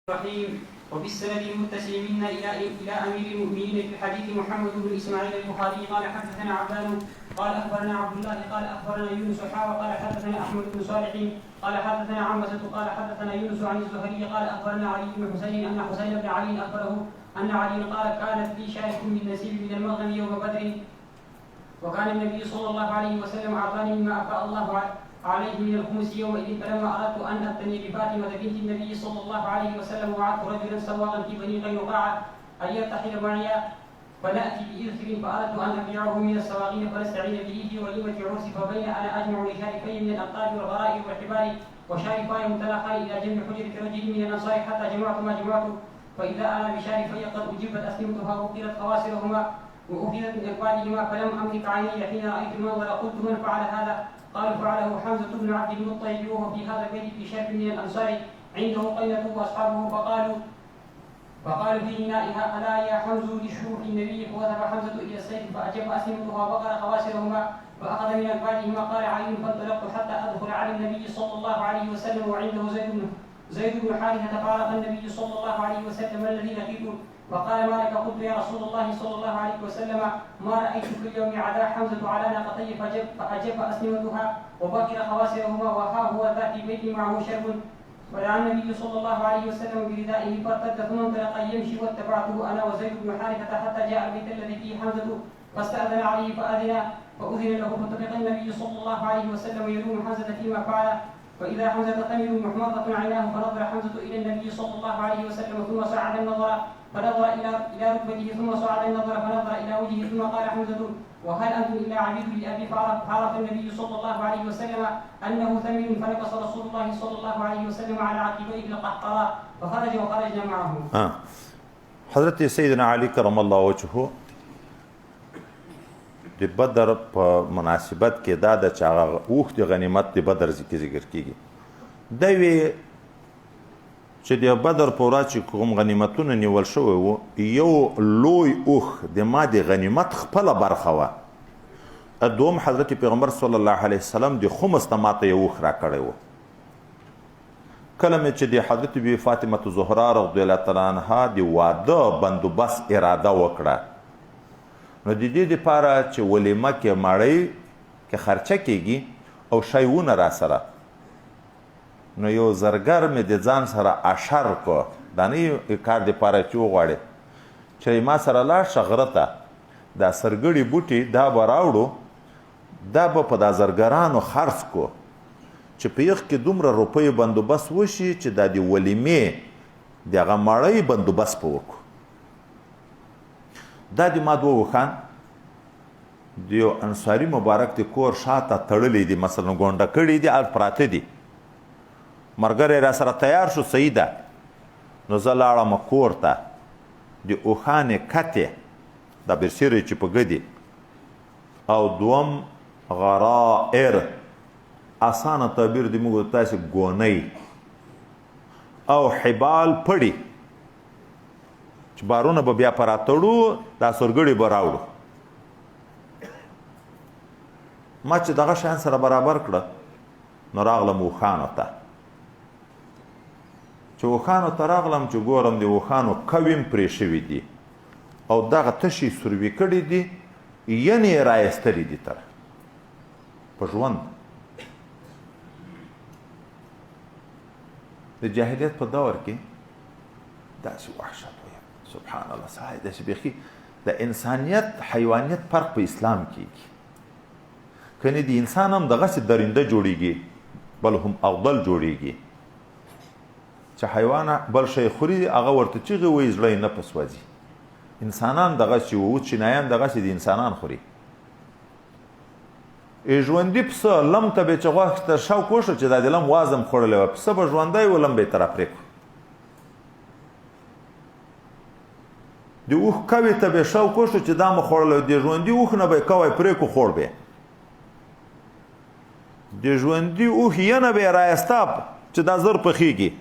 الرحيم. وبالسند المتصل منا الى امير المؤمنين في الحديث محمد بن اسماعيل البخاري قال حدثنا عبدان قال اخبرنا عبد الله قال اخبرنا يونس قال حدثنا احمد بن صالح قال حدثنا عنبسة قال حدثنا يونس عن الزهري قال اخبرنا علي بن حسين ان حسين بن علي اخبره ان علي قال كانت لي شارك من نسيب من المغنم يوم بدر وكان النبي صلى الله عليه وسلم اعطاني مما افاء الله عليه من الخمس يومئذ فلما اردت ان ابتني بفاطمه بنت النبي صلى الله عليه وسلم وعدت رجلا سواقا في بني قينقاع ان يرتحل معي فناتي باذخر فاردت ان ابيعه من السواقين فنستعين به في وليمه عرس فبين انا اجمع لشارفي من الابطال والغرائب والحبال وشارفاي متلاقاي الى جنب حجره رجل من الانصار حتى جمعت ما جمعت فاذا انا بشارفي قد اجبت اسلمتها وقيلت خواصرهما واخذت من اكوادهما فلم املك عيني حين رايت المنظر قلت من فعل هذا؟ قال فعله حمزه بن عبد المطلب وهو في هذا البيت في شاب من الانصار عنده قينته واصحابه فقالوا في انائها الا يا حمزه لشروح النبي فوثب حمزه الى السيف فاجب اسلمتها وبقر خواصرهما فاخذ من اكوادهما قال علي فانطلقت حتى ادخل على النبي صلى الله عليه وسلم وعنده زيد بن حارثه فعرف النبي صلى الله عليه وسلم الذي لقيت وقال ما لك؟ قلت يا رسول الله صلى الله عليه وسلم ما رايت في اليوم عدا حمزه على ناقتي فاجب اسلمتها وبكر خواصرهما وها هو ذا في بيتي معه شرب ودعا النبي صلى الله عليه وسلم بردائه فارتد ثم انطلق يمشي واتبعته انا وزيد بن حارثه حتى جاء البيت الذي فيه حمزه فاستاذن عليه فاذن له فطفق النبي صلى الله عليه وسلم يلوم حمزه فيما فعل فاذا حمزه تمل محمره عيناه فنظر حمزه الى النبي صلى الله عليه وسلم ثم صعد النظر فنظر الى ركبته ثم صعد النظر فنظر الى وجهه ثم قال حمزه وهل انتم الا عبيد لابي فعرف النبي صلى الله عليه وسلم انه ثمن فنقص رسول الله صلى الله عليه وسلم على عقبيه القحطراء فخرج وخرجنا معه. حضرت سیدنا علی کرم الله وجهه د بدر په مناسبت کې دا د چې هغه اوښ د غنیمت د بدر ذکر کیږي دا وی چې د بدر په ورځ چې کوم غنیمتونه نیول شوی و یو لوی اوښ د ما د غنیمت خپله برخه وه دوم حضرت پیغمبر صلی الله علیه وسلم د خمس نه ماته یو اوښ راکړی و کله مې چې د حضرت بی فاطمه زهرا رضی الله تعالی عنها د واده بندوبست اراده وکړه نو د دې دپاره چې ولیمه کې مړی کې خرچه کیږي او شیونه را سره نو یو زرګر مې د ځان سره اشر کو دا نه کار دپاره چې وغواړې چې ما سره لاړ شه غره ته دا سرګړي بوټي دا به راوړو دا به په دا زرګرانو خرڅ کو چې په یخ کې دومره روپیو بندوبست وشي چې دا د ولیمې د هغه مړی بندوبست په وکړو دا د ما دوه اوښان د یو انصاري مبارک د کور شاته تړلی دي مثلا ګونډه کړي دي هلته پراته دي ملګری را سره تیار شو صحیح ده نو زه لاړم کور ته د اوښانې کتې دا برسیری چې په ګدي او دوم غرائر اسانه تعبیر د موږ تاسې ګونۍ او حبال پړي چې بارونه به بیا په راتړو دا سورګړي به راوړو ما چې دغه شیان سره برابر کړه نو راغلم اوښانو ته چې اوښانو ته راغلم چې ګورم د اوښانو کویم پرې شوي دي او دغه تشي سروي کړي دي یعنې یې رایستلي دي تر په ژوند د جاهلیت په دور کې داسې وحشت ویم سبحان الله سهی داسې بیخي د انسانیت حیوانیت فرق په اسلام کېږي کنې د انسان هم دغسې درنده جوړیږي بل هم افضل جوړیږي چې حیوان بل شی خوري هغه ورته چیغې وایي زړه یې نه پسوځي انسانان دغسې وو چینایان دغسې د انسانان خوري ژوندي پسه لم ته به چې غوښې ته شوق وشو چې دا د لم وازم خوړلی وه پسه به ژوندی و لم به یې طرف پرېږدو د اوښ کوې ته به شوق وشو چې دا مو خوړلی د ژوندي اوښ نه به یې کوی پرېږدو خوړ به د ژوندي اوښ ینه به یې رایسته چې دا زر پخېږي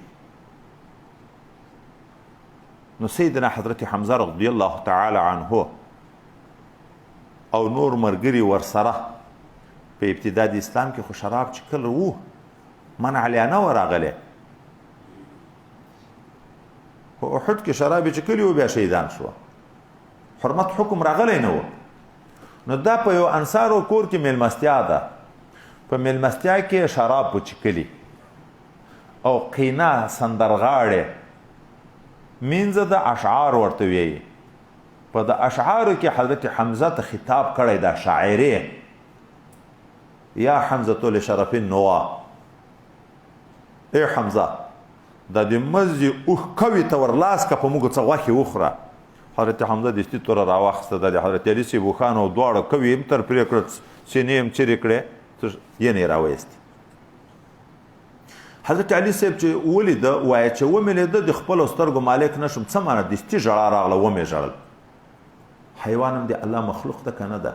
نو سیدنا حضرت حمزه رضی الله تعالی عنه او نور مرګري ورسره په ابتدا د اسلام کې خو شراب چې کله وو منع علیه نه وه راغلی په احد کې شراب چې کلی و بیا شهیدان شو حرمت حکم راغلی نه و نو دا په یو انصارو کور کې میلمستیا ده په میلمستیا کې شراب وچکلي او قینا سندرغاړې مینځه د اشعار ورته ویي په د اشعارو کې حضرت حمزه ته خطاب کړی دا شاعرې یا حمزه لشرف النوا ای حمزه دا د مزي اوخ کوي ته ورلاس که په موږ څه غوښې وخوره حضرت حمزه دستي توره راواخیسته د حضرت علي صاحب وخانو دواړه کوي هم تر پرې کړه سینې هم چیرې کړې یې راوایستې حضرت علي صاحب چې ولیده وایي چې ومې لیده د خپلو سترګو مالک نه شم څه معنی دستي ژړا راغله ومې ژړل حیوان هم د الله مخلوق ده که نه ده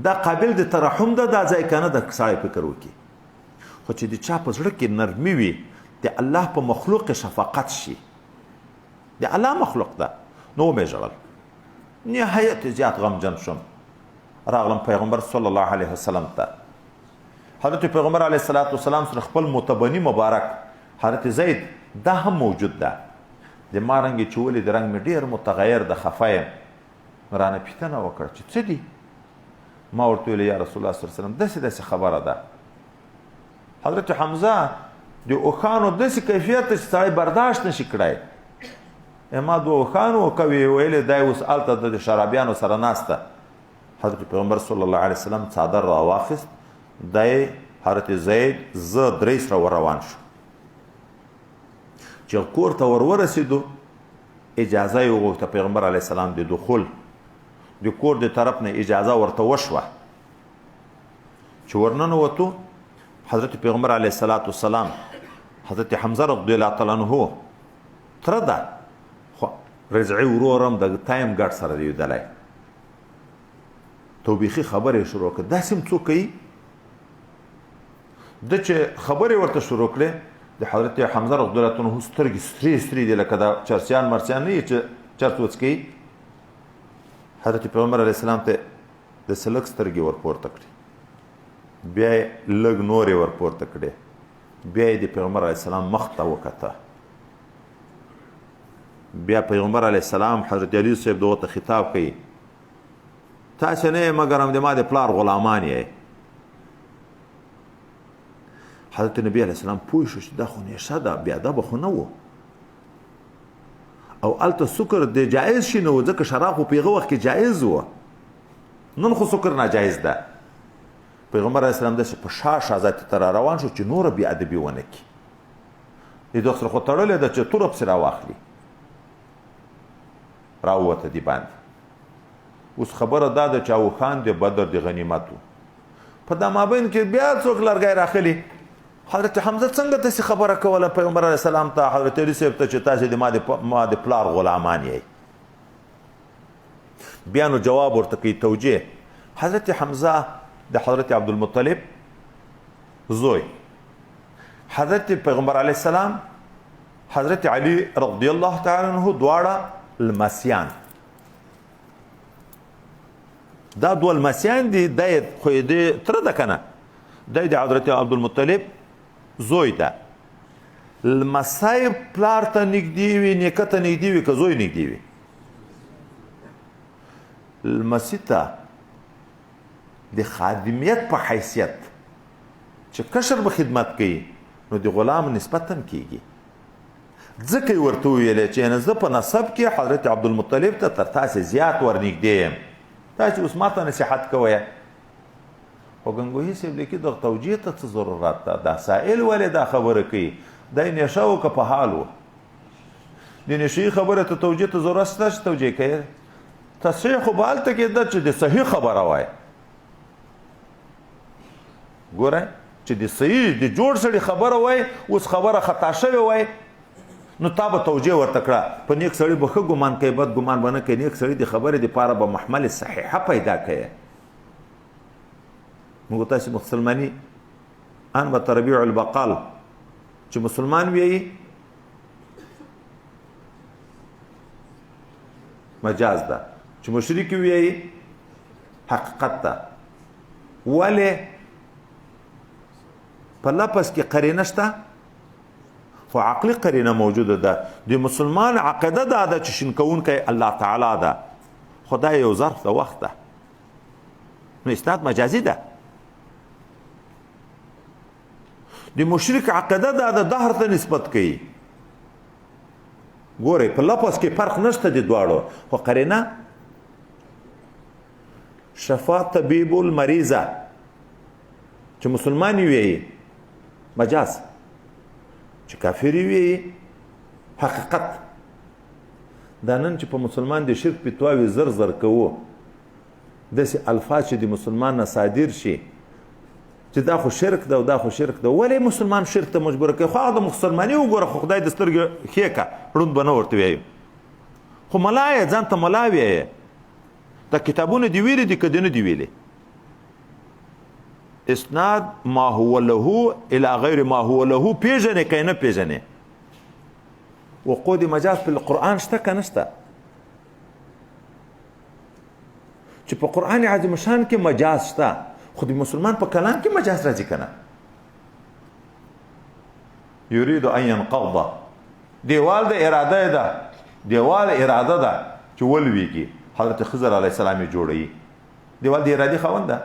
دا قابل د ترحم ده دا ځای که نه ده سړی فکر وکړي خو چې د چا په زړه کې نرمي وي د الله په مخلوق شفقت شي د الله مخلوق ده نو ومې ژړل نهایت زیات غمجن شم راغلم پیغمبر صلی الله علیه وسلم ته حضرت پیغمبر علیه السلام سره خپل متبني مبارک حضرت زید دا هم موجود ده د ما رنګ چې ولې د رنګ مې ډېر متغیر د خفه یم رانه پوښتنه وکړه چې څه دي ما ورته ویل یا رسول الله صلی الله علیه وسلم داسې خبره ده حضرت حمزه د اوښانو داسې کیفیت چې سړی برداشت نشي کړی ما دوه اوښانو کوي ویلې دی اوس هلته د شرابیانو سره ناسته حضرت پیغمبر صلی الله علیه وسلم څادر راواخیست دی حضرت زید زه درې سره ور روان شو چې کور ته ورسېدو اجازه یې وغوښته پیغمبر علیه السلام د دخول د کور د طرف نه اجازه ورته وشوه چې ورننوتو حضرت پیغمبر علیه السلام حضرت حمزه رضی الله تعالی عنه تره ده خو رضعي ورور هم د ټایم ګډ سره دی لیدلی توبیخي خبرې شروع کړه داسې هم څوک کوي د چې خبرې ورته شروع کړې د حضرت حمزه رضی الله عنه سترګې سرې دي لکه د چرسیان مرسیان نه چې چرس وڅکي حضرت پیغمبر علیه السلام ته د سلک سترګې ورپورته کړې بیا یې لږ نورې ورپورته کړې بیا یې د پیغمبر علیه السلام مخ ته وکته بیا پیغمبر علیه السلام حضرت علی صاحب دغه ته خطاب کوي تاسې نه یې مګر هم د ما د پلار غلامان یې حضرت نبی علیه السلام پوه شو چې دا خو نیشه ده بېادبه خو نه و او هلته سکر د جایز شي نه و ځکه شراب خو په هغه وخت کې جایز و نن خو سکر ناجایز ده پیغمبر علیه السلام داسې په شا ذاتي ته را روان شو چې نوره بېادبي ونه کړي د دوی سره خو تړلې ده چې توره پسې راواخلي راووته دې باندې اوس خبره دا ده چې اوښان د بدر د غنیمت و په دا مابین کې بیا څوک لرګی راخلي حضرت حمزه څنګه داسې خبره کوله پیغمبر علیه السلام ته حضرت علي صاحب ته چې تاسې د ما د پلار غلامان یې بیا نو جواب ورته کوي توجیه حضرت حمزه د حضرت عبدالمطلب زوی حضرت پیغمبر علیه السلام حضرت علي رضی الله تعالی عنه دواړه لمسیان دا دوه لمسیان دي دی خو یې د تره ده که نه دی د حضرت عبدالمطلب زوی ده لمسی پلار ته نږدې وي نیکه ته نږدې وي که زوی نږدې وي لمسي ته د خادمیت په حیثیت چې کشر به خدمت کوي نو د غلام نسبت هم کیږي ځکه یې ورته وویلی چې زه په نسب کې حضرت عبدالمطلب ته تر تاسې زیات ورنږدې یم تاسې اوس ماته نصیحت کوئ خو ګنګوهي صاحب لیکي دغه توجیه ته څه ضرورت ده دا سائل ولې دا خبره کوي دی نشه و که په حال و د نشهي خبره ته توجیه ته ضرورت شته چې توجیه کوي تصحیح خو به هلته کېده چې د صحیح خبره وای ګورئ چې د صحیح د جوړ سړي خبره وای اوس خبره خطا شوې وای نو تا به توجیه ورته کړه په نیک سړي به ښه ګمان کوي بد ګمان به نه کوي نیک سړي د خبرې دپاره به محمل صحیحه پیدا کوي موږ تاسې مسلماني ان به تربیع البقال چې مسلمان ویایي مجاز ده چې مشرک ویایي حقیقت ده ولې په لفظ کې قرینه شته خو عقلي قرینه موجوده ده د مسلمان عقیده دا ده چې شین کوونکی الله تعالی ده خدای یو ظرف د وخت ده نو اسناد مجازي ده د مشرک عقیده دا د دهر ته نسبت کوي ګورئ په لفظ کې فرق نشته د دواړو خو قرینه شفا طبیب المریضه چې مسلمان وي مجاز چې کافر وي حقیقت دا نن چې په مسلمان د شرک فتواوي زر زر کوو داسې الفاظ چې د مسلمان نه صادر شي چې دا خو شرک ده او دا خو شرک ده ولې مسلمان شرک ته مجبور کوي خو هغه د مسلمانۍ وګوره خو خدای د سترګې ښې که ړوند به نه ورته وایي خو ملا یې ځان ته ملا وایي دا کتابونه دي ویلي دي که دې نه دي ویلي اسناد ما هو له الى غیر ما هو له پیژنې که نه پیژنې وقوع د مجاز په قرآن شته که نشته چې په قرآن عظیم شان کې مجاز شته خو د مسلمان په کلام کې مجاز راځي که نه یرید ان ینقض دیوال د اراده ده دیوال اراده ده چې ولویږي حضرت خضر علیه السلام یې جوړوي دیوال د ارادې خاوند ده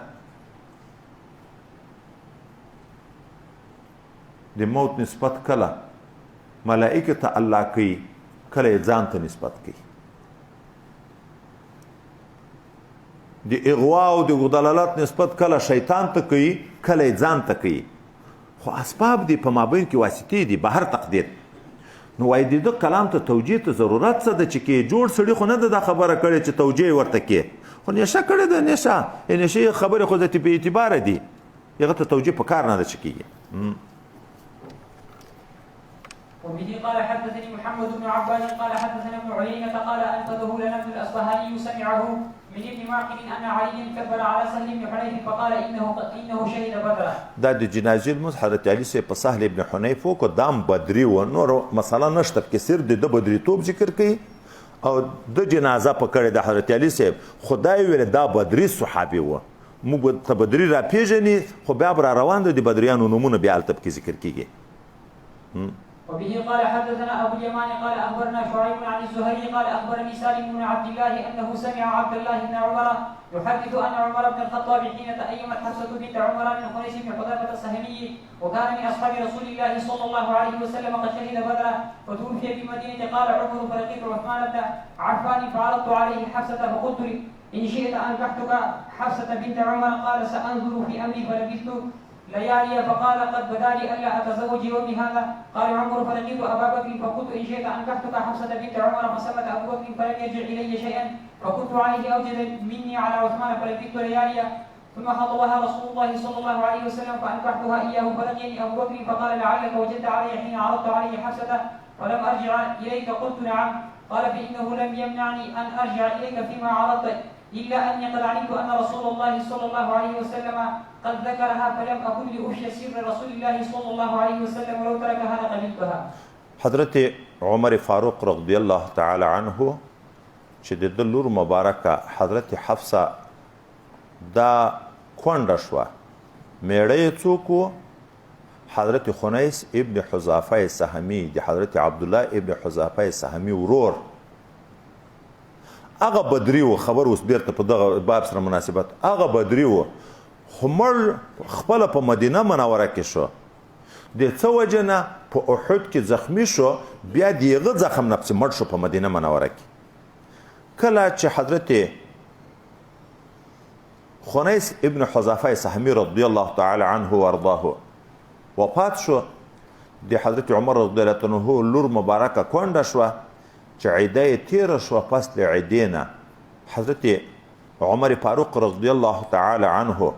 د موت نسبت کله ملائکه ته الله کوي کله یې ځان ته نسبت کوي د اغوا او د دلالت نسبت کله شیطان ته کوي کله یې ځان ته کوي خو اسباب دي په مابین کې واسطې دي بهر تقدیر نو وایي د ده کلام ته توجیه ته ضرورت څه ده چې کې جوړ سړي خو نه ده دا خبره کړې چې توجیه ورته کې خو نشه کړې ده نشه خبرې خو ذاتي په اعتباره دي هغه ته توجیه په کار نه ده چې کېږي وبه قال حدثني محمد بن عباد قال حدثنا ابن عيينة قال أنقذه لنا ابن الأصبهاني سمعه من ابن معقل أن علي كبر على سهل بن حنيف فقال إنه شهد بدرا دا د جنازې لمونځ حضرت علي صاحب په سهل ابن حنیف وکړو دام بدري و نور مسله نشته کې صرف د بدریتوب ذکر کوي او د جنازه په کړې د حضرت علي صاحب خدای ویل دا بدري صحابي و موږ ته بدري را پیژنې خو بیا را روان د بدریانو نومونه بیا هلته پکې ذکر کېږي وبه قال حدثنا ابو اليمان قال اخبرنا شعيب عن الزهري قال اخبرني سالم بن عبد الله انه سمع عبد الله بن عمر يحدث ان عمر بن الخطاب حين تأيمت حفصة بنت عمر من قريش بن حذيفة السهمي وكان من اصحاب رسول الله صلى الله عليه وسلم قد شهد بدرا فتوفي بمدينة قال عمر فلقيت عثمان بن عفان فعرضت عليه حفصة فقلت ان شئت انكحتك حفصة بنت عمر قال سانظر في امري فلبثت ليالي فقال قد بدا لي الا اتزوج يومي هذا قال عمر فلقيت ابا بكر فقلت ان شئت انكحتك حفصه بنت عمر فسمت ابو بكر فلم يرجع الي شيئا فكنت عليه اوجد مني على عثمان فلبثت ليالي ثم خطبها رسول الله صلى الله عليه وسلم فانكحتها اياه فلقيني ابو بكر فقال لعلك وجدت علي حين عرضت علي حفصه فلم ارجع اليك قلت نعم قال فانه لم يمنعني ان ارجع اليك فيما عرضت إلا أني قد علمت أن رسول الله صلى الله عليه وسلم قد ذكرها فلم أكن لأفشي سر رسول الله صلى الله عليه وسلم ولو تركها لقبلتها. حضرت عمر فاروق رضی الله تعالی عنه چې د ده لور مبارکه حضرت حفصه دا کونډه شوه میړه یې څوک و حضرت خنیس ابن حذافه سهمي د حضرت عبدالله ابن حذافه سهمي ورور هغه بدري و خبر اوس بیرته په دغه باب سره مناسبت هغه بدري و خو مړ خپله په مدینه منوره کې شو د څه وجه نه په احد کې زخمی شو بیا د هغه زخم نه پسې مړ شو په مدینه منوره کې کله چې حضرت خنیس ابن حذافه سهمي رضی الله تعالی عنه وارضاه وفات شو د حضرت عمر رضی الله عنه لور مبارکه کونډه شوه چې عیده یې تیره شوه پس له عیدې نه حضرت عمر فاروق رضی الله تعالی عنه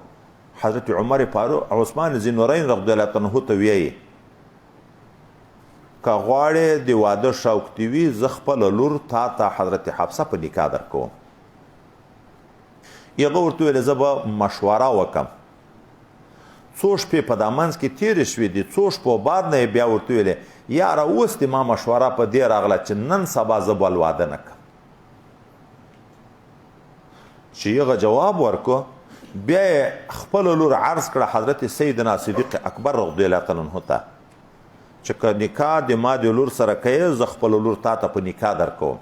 حضرت عمر فاروق عثمان ذینورین رضی الله عنه ته ویایي که غواړې د واده شوق دې وي زه خپله لور تا ته حضرت حفصه په نکاح درکوم هغه ورته ویل زه به مشوره وکم څو شپې په دا منځ کې تېرې شوې دي څو شپو بعد نه یې بیا ورته ویلې یاره اوس دې ما مشوره په دې راغله چې نن سبا زه بل واده نه کړم چې هغه جواب ورکو بیا یې خپله لور عرض کړه حضرت سیدنا صدیق اکبر رضی الله عنه ته چې که نکاح د ما د لور سره کوې زه خپله لور تا ته په نکاح درکوم.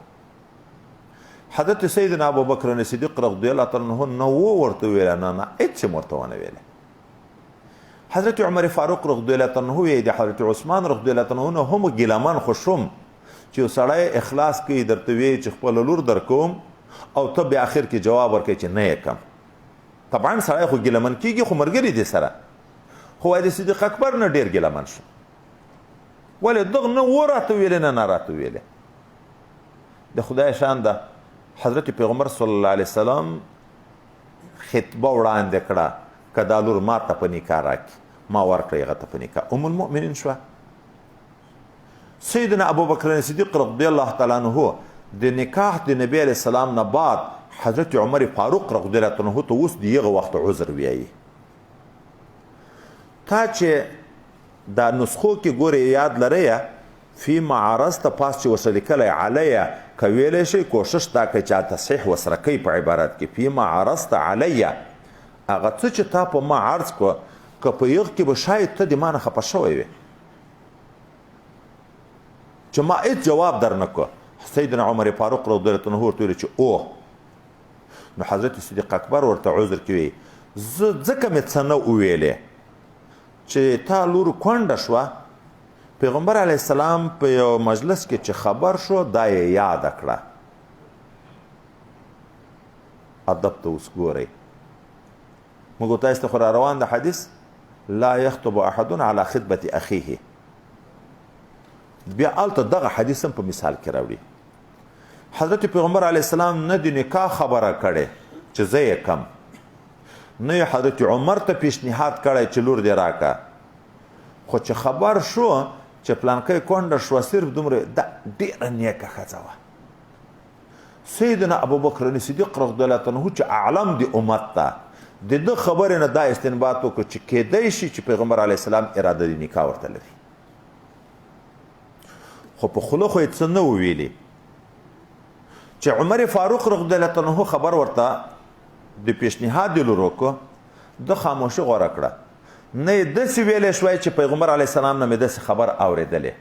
حضرت سیدنا ابوبکر صدیق رضی الله تعالی عنه نه ورته ویله، نه هېڅ هم ورته ونه ویله. حضرت عمر فاروق رضی الله تعالی عنه یې د حضرت عثمان رضی الله تعالی عنه هم ګیلمان خوشوم چې یو سړی اخلاص کوي درته ویې چې خپله لور درکوم او ته بیا اخر کې جواب ورکوې چې نه یې کم. طبعا سړی خو ګیلمن کېږي خو ملګري دې سره، خو وایي د صدیق اکبر نه ډېر ګیلمن شو. ولې دغه نه و راته ویلې نه راته ویلې. د خدای شان ده حضرت پیغمبر صلی الله علیه وسلم خطبه وړاندې کړه که دا لور ما ته په نکاح راکړي، ما ورکړه هغه ته په نکاح. ام المؤمنین شوه. سیدنا ابوبکر صدیق رضی الله تعالی عنه د نکاح د نبی علیه السلام نه بعد حضرت عمر فاروق رضی الله عنه ته اوس د هغه وخت عذر ویایي. تا چې دا نسخو کې ګورې یاد لرئ فیما عرضته پاس چې ورسره لیکلی علیه که ویلی شئ کوشش دا کوئ چې تصحیح ورسره کوي په عبارت کې. فیما عرضته علیه هغه څه چې تا په ما عرض کړه که په هغه کې به شاید ته د ما نه خفه شوی وې چې ما هېڅ جواب در نه کړه. سیدنا عمر فاروق رضی الله عنه ورته ویلي چې اوه. نو حضرت صدیق اکبر ورته عذر کوي زه ځکه مې څه نه وویلې چې تا لور کونډه شوه، پیغمبر علیه السلام په یو مجلس کې چې خبر شو دا یې یاده کړه. ادب ته اوس ګورئ. موږ تاسو ته خو را روان د حدیث لا یخطب احد علی خطبة اخیه. بیا هلته دغه حدیث هم په مثال کې راوړي. حضرت پیغمبر علیه السلام نه د نکاح خبره کړې چې زه یې کم، نه یې حضرت عمر ته پیشنهاد کړی چې لور دې راکه، خو چې خبر شو چې پلانکی کونډه شوه صرف دومره دا ډېره نیکه ښځه وه. سیدنا ابوبکر صدیق رضی الله عنه چې اعلم د امت ته د ده خبرې نه دا استنباط وکړو چې کیدی شي چې پیغمبر علیه السلام اراده د نکاح ورته لري، خو په خوله خو یې څه نه وویلي. چې عمر فاروق رضی الله عنه خبر ورته د پیشنهاد د لور وکړو، ده خاموشي غوره کړه. نه یې داسې ویلی شوی چې پیغمبر علیه السلام نه مې داسې خبر اورېدلې،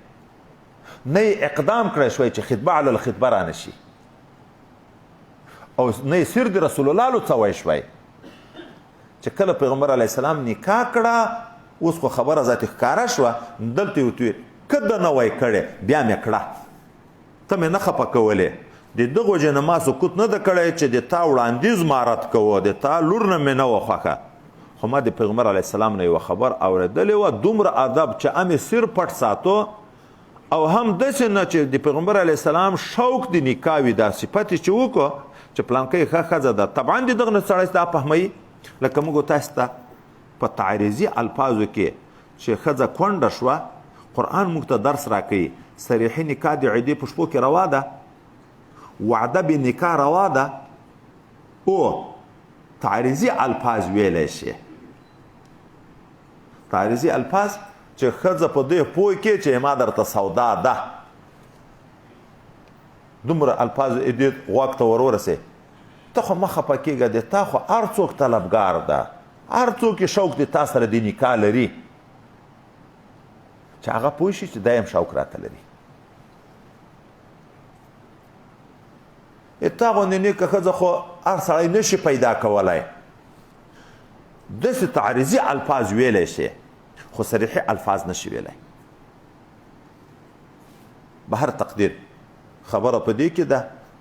نه یې اقدام کړی شوی چې خطبه علی الخطبه رانه شي، او نه یې سیر د رسول الله لوڅوی شوی چې کله پیغمبر علیه السلام نکاح کړه اوس خو خبره ذاتي ښکاره شوه. دلته یې ورته ویل که ده نه وی کړې بیا مې کړه، ته مې نه خفه کولې. د دغه وجې نه ما سکوت نه ده کړی چې د تا وړاندیز ما رد کوه، د تا لور نه مې نه وه خوښه، خو ما د پیغمبر علیه السلام نه یوه خبر اورېدلې وه. دومره ادب چې هم یې سر پټ ساتو او هم داسې نه چې د پیغمبر علیه السلام شوق د نکاح وي، دا صفت یې چې وکړو چې پلانکی ښه ښځه ده. طبعا د دغه نه سړی دا فهموي لکه موږ تاسو ته په تعریضي الفاظو کې چې ښځه کونډه شوه، قرآن موږ ته درس راکوي صریحي نکاح د عدې په شپو کې روا ده، وعده به نکاح روا ده، او تعریضي الفاظ ویلی شي. تعریضي الفاظ چې ښځه په دې پوه کې چې ما درته سودا ده، دومره الفاظ دې غوږ ته ورورسې. ته خو مه خفه کېږه، د تا خو هر څوک طلبګار ده، هر څوک یې شوق د تا سره د نکاح لري چې هغه پوه شي چې دا یم شوق راته لري. تا غوندې نیکه ښځه خو هر سړی نشي پیدا کولی. داسې تعریضي الفاظ ویلی شي خو صریحي الفاظ نشي ویلی. به هر تقدیر خبره په دې کې ده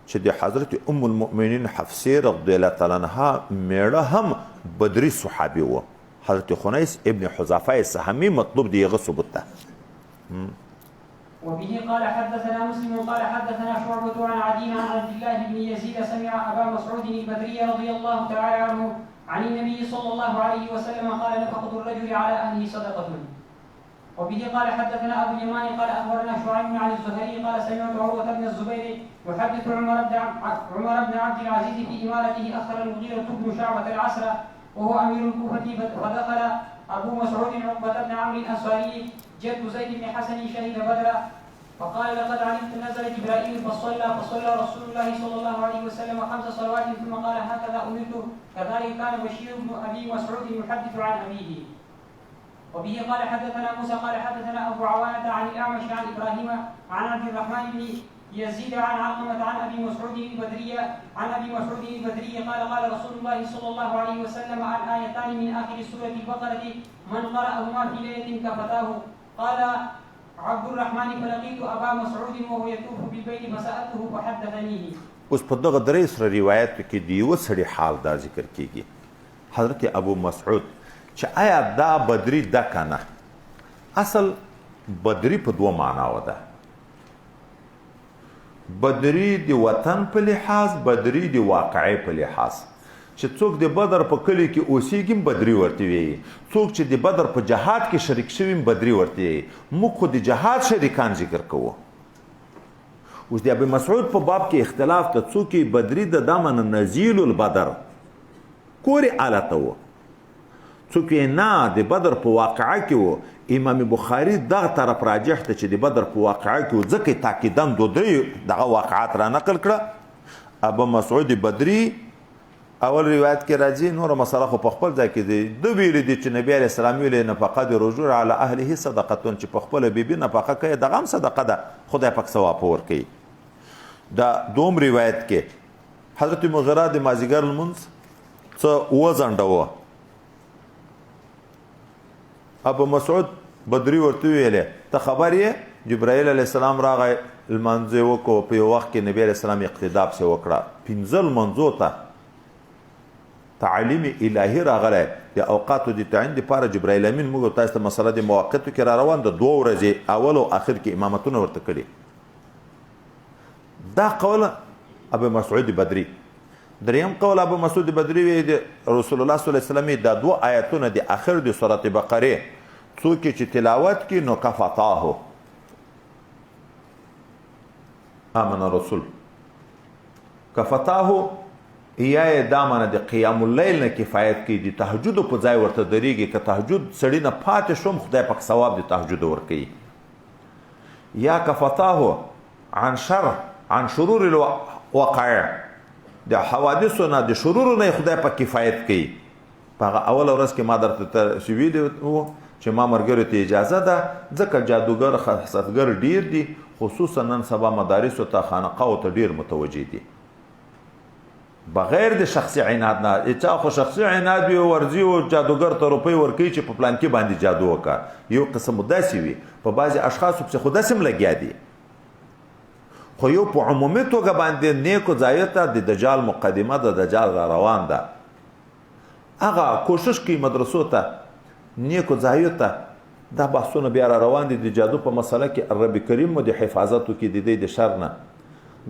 چې د حضرت ام المؤمنین حفصې رضی الله تعالی عنها میړه هم بدري صحابي و، حضرت خنیس ابن حذافه سهمي مطلوب دی هغه ثبوت ده. وبه قال حدثنا مسلم قال حدثنا شعبة عن عدي عن عبد الله بن يزيد سمع أبا مسعود البدري رضي الله تعالى عنه عن النبي صلى الله عليه وسلم قال نفقة الرجل على أهله صدقة. وبه قال حدثنا أبو اليمان قال أخبرنا شعيب عن الزهري قال سمعت عروة بن الزبير يحدث عمر بن عبد العزيز في إمارته أخر المغيرة بن شعبة العسر وهو أمير الكوفة فدخل أبو مسعود عقبة بن عمرو الأنصاري جد زيد بن حسن شهد بدرا فقال لقد علمت نزل جبرائيل فصلى رسول الله صلى الله عليه وسلم 5 صلوات ثم قال هكذا أمرت كذلك كان بشير بن أبي مسعود يحدث عن أبيه. وبه قال حدثنا موسى قال حدثنا ابو عوانة عن الاعمش عن ابراهيم عن عبد الرحمن بن يزيد عن علقمة عن ابي مسعود البدري قال قال رسول الله صلى الله عليه وسلم عن آيتان من آخر سورة البقرة من قرأهما في ليلة كفتاه. قال عبد الرحمن فلقيت ابا مسعود وهو يطوف بالبيت فسألته فحدثنيه. اوس په دغه درې سره روایت کې دی یو سړي حال دا ذکر کیږي حضرت ابو مسعود چې آیا دا بدری ده کنه. اصل بدری په دوه معناو ده، بدری د وطن په لحاظ، بدری د واقعي په لحاظ. چې څوک د بدر په کلی کې اوسېږي بدری ورته وي، څوک چې د بدر په جهاد کې شریک شوي بدری ورته وي. موږ خو د جهاد شریکان ذکر کوو. اوس د ابو مسعود په باب کې اختلاف ته څوک بدری د دامن نزیل البدر کورې آلته و، څوک نه د بدر په واقعه کې و. امام بخاری دغه طرف راجح ته چې د بدر په واقعه کې و، ځکه تاکیداً دوی دغه واقعات را نقل کړه. ابو مسعود بدری اول روایت کې راځي، نور مسله خو په خپل ځای کې دی. د ویلي دي چې نبی علیه السلام ویلي نفقه د رجوع علی اهله صدقتون، چې په خپله بیبي نفقه کوي دغه هم صدقه ده، خدای پاک ثواب ورکوي. دا دوم روایت کې حضرت مغیره د مازدیګر لمونځ څه وځنډه وه. ابو مسعود بدری ورته ویلې ته خبر یې؟ جبرائیل علیه السلام راغی لمانځه یې وکړو. په یو وخت کې نبی علیه السلام اقتدا پسې وکړه. 15 لمانځو ته تعلیم الهي راغلی د اوقاتو د تعین دپاره. جبرائیل امین موږ تاسو ته مسله د مواقتو کې را روان ده، 2 ورځې اول او آخر کې امامتونه ورته کړي. دا قول ابو مسعود بدری. دریم قول ابو مسعود بدری وی د رسول الله صلی الله علیه وسلم دا 2 آیتونه د آخر د سورۃ بقره څوک چې تلاوت کی نو کفتاه امن رسول کفتاه یا دامنه د قیام اللیل نه کفایت کی د تهجد په ځای ورته دریږي. که تهجد سړی نه پاتې شوم خدای پاک ثواب د تهجد ورکوي. یا کفتاه عن شر عن شرور الوقائع، د حوادثو نه د شرورو نه خدای پاک کفایت کوي. په هغه اول ورځ کې ما درته ویلي وو چې ما ملګرو ته اجازه ده، ځکه جادوګر خاصتګر ډیر دي، خصوصا نن سبا مدارسو ته خانقاو ته ډیر متوجه دي. بغیر د شخصي عناد نه چا خو شخصي عناد وي ورځي او جادوګر ته روپۍ ورکوي چې په پلان کې باندې جادو وکړه. یو قسم داسې وي په بعضې اشخاصو پسې خو داسې هم لګیا دي. خو یو په عمومي توګه باندې نیکو ځایو ته د دجال مقدمه د دجال را روان ده. هغه کوشش کوي مدرسو ته نیکو ځایو ته دا بحثونه بیا را روان دي د جادو په مسله کې. رب کریم مو د حفاظتو کې د دې د شر نه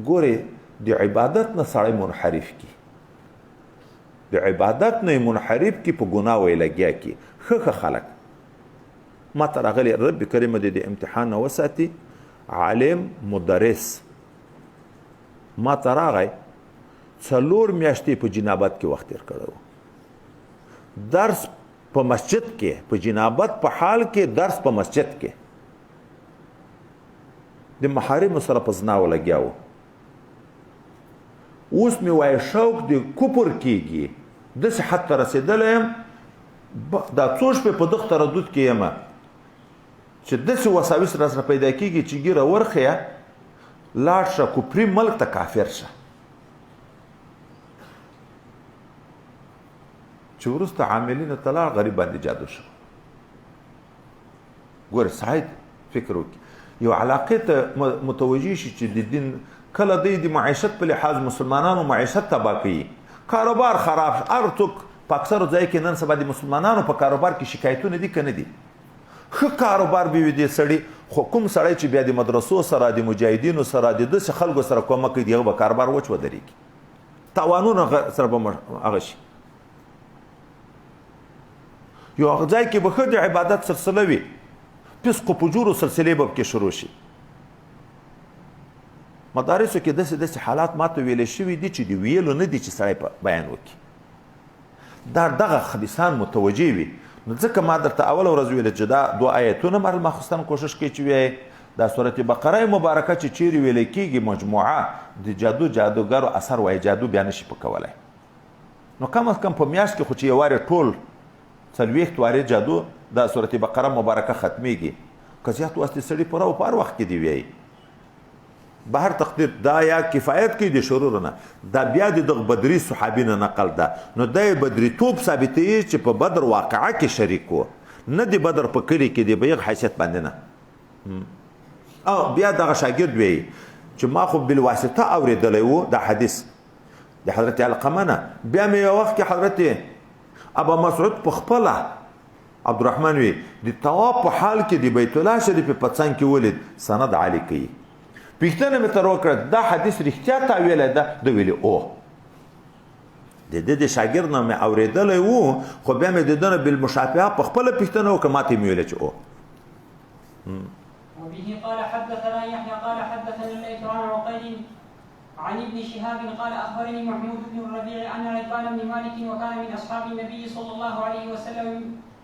ګورې د عبادت نه سړی منحرف کی، د عبادت نه منحرف کی، په ګناه وی لګیا کی. ښه خلک ما ته راغلی رب کریم د امتحان نه وساتي. عالم مدرس ما ته راغی 4 میاشتې په جنابت کې وخت تیر کړی و. درس په مسجد کې، په جنابت په حال کې درس په مسجد کې، د محارم سره په زنا ولګیا و. اوس مې وایي شوق د کفر کېږي، داسې حد ته رسېدلی یم دا څو شپې په دغه تردد کې یم چې داسې وساوس راسره پیدا کېږي چې ګیره ورخیه لاړ شه کفري ملک ته کافر شه. چې وروسته عاملینو ته لاړ غریب باندې جادو شو. ګوره سعید فکر وکړي یو علاقې ته متوجه شي چې د دین کله دی د معیشت په لحاظ مسلمانانو معیشت تباه کوي، کاروبار خراب. هر څوک په اکثرو ځای کې نن سبا د مسلمانانو په کاروبار کې شکایتونه دي که نه دي؟ ښه کاروبار به وي د سړي، خو کوم سړی چې بیا د مدرسو سره د مجاهدینو سره د داسې خلکو سره کومک کوي د هغه به کاروبار وچ ودرېږي، تاوانونه سره به هغه شي. یو هغه ځای کې به ښه د عبادت سلسله وي، فسق و فجورو سلسلې به پکې شروع شي. مدارسو کې داسې حالات ماته ویلی شوي دي چې د ویلو نه دي چې سړی بیان وکړي. دا دغه خبیثان متوجه وي. نو ځکه ما درته اول ورځ ویل چې دا 2 آیتونه مخصوصا کوشش کوي چې وایي دا سورت بقره مبارکه چې چیرې ویلی کېږي مجموعه د جادوګرو اثر وایي جادو بیا نشي پکولی. نو کم از کم په میاشت کې خو چې یو وارې ټول 40 وارې جادو دا سورت بقره مبارکه ختمیږي که زیات واسطې سړي پوره او په هر وخت کې دی وایي بهر تقدیر دا یا کفایت کوي د شرور نه دا بیا د دغه بدري صحابي نه نقل ده نو دا بدریتوب ثابتوي چې په بدر واقعه کې شریک و نه د بدر په کلي کې دی به یو حیثیت باندې نه او بیا دغه شاګرد وی چې ما خو بالواسطه اوریدلی و دا حدیث د حضرت علقمه نه بیا مې یو وخت کې حضرت ابا مسعود په خپله عبدالرحمن وی د طواف په حال کې د بیت الله شریف په څنګ کې ولید سند عالی کوي پښتنه مې تر وکړه دا حدیث رښتیا تا ویلی ده د ویلي او د دې د شاګرد نه مې اورېدلی و خو بیا مې د ده نه بالمشافهه په خپله پښتنه وکړه ما ته یې مې ویلی چې او وبه قال حدثنا يحيى قال حدثنا الليث عن عقيل عن ابن شهاب قال اخبرني محمود بن الربيع ان عتبان بن مالك وكان من اصحاب النبي صلى الله عليه وسلم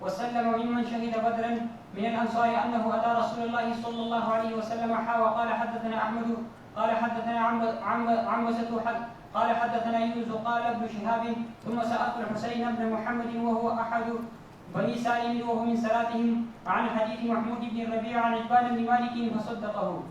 ممن شهد بدرا من الانصار انه اتى رسول الله صلى الله عليه وسلم وقال حدثنا احمد قال حدثنا عنبسة قال حدثنا يونس قال ابن شهاب ثم سالت الحسين بن محمد وهو احد بني سالم وهو من صلاتهم عن حديث محمود بن الربيع عن عتبان بن مالك فصدقه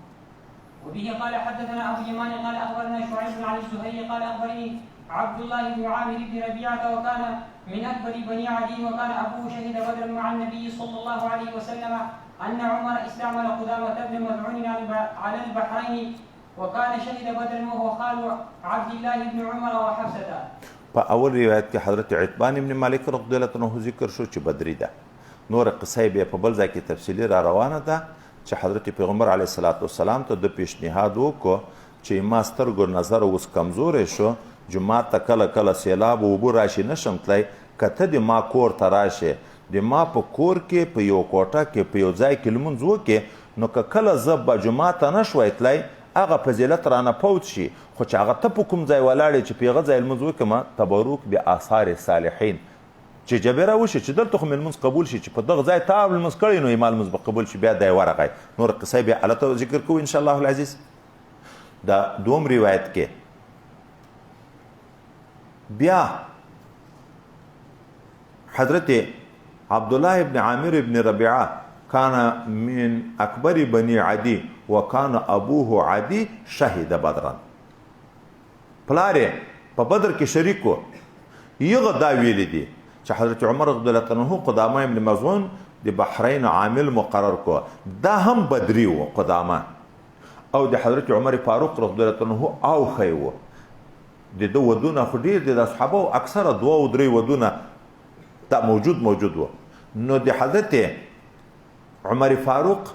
وبه قال حدثنا ابو اليمان قال اخبرنا شعيب عن الزهري قال اخبرني عبد الله بن عامر بن ربيعه وكان من اكبر بني عدي وكان ابوه شهد بدرا مع النبي صلى الله عليه وسلم ان عمر استعمل قدامه بن مذعون على البحرين وكان شهد بدرا وهو خال عبد الله بن عمر وحفصه. په اول روایت کې حضرت عتبان ابن مالک رضی الله عنه ذکر شو چې بدری ده نور قصې به په بل ځای کې تفصیلی را روانه ده چې حضرت پیغمبر علیه الصلاۃ والسلام ته د پیشنهاد وکړو چې ما سترګو نظر اوس کمزور شو جمعه ته کله کله سیلاب او بو راشي نشم تلای کته د ما کور ته راشه د ما په کور کې په یو کوټه کې په یو ځای کې لمونځ وکې نو که کله زه به جمعه ته نشوی تلای هغه فضیلت رانه فوت شي خو چې هغه ته په کوم ځای ولاړې چې په هغه ځای لمونځ وکړم تبروک بآثار صالحین چې جبیره وشي چې دلته خو مې لمونځ قبول شي چې په دغه ځای تا لمونځ کړی نو ما لمونځ به قبول شي بیا دی ورغی نور قصې بیا هلته ذکر کوو انشاءالله العزیز دا دوم روایت کې بیا حضرت عبدالله ابن عامر ابن ربيعه كان من اکبر بني عدي وكان ابوه عدي شهد بدرا پلاره په بدر کې شریک و یغه دا ویل دي چې حضرت عمر رضی الله عنه قدامه ابن مظعون د بحرین عامل مقرر کو دا هم بدری و قدامه او د حضرت عمر فاروق رضی الله عنه او خیو د دو ودونه خو ډیر د اصحابو اکثره دوا او درې ودونه دا موجود و نو د حضرت عمر فاروق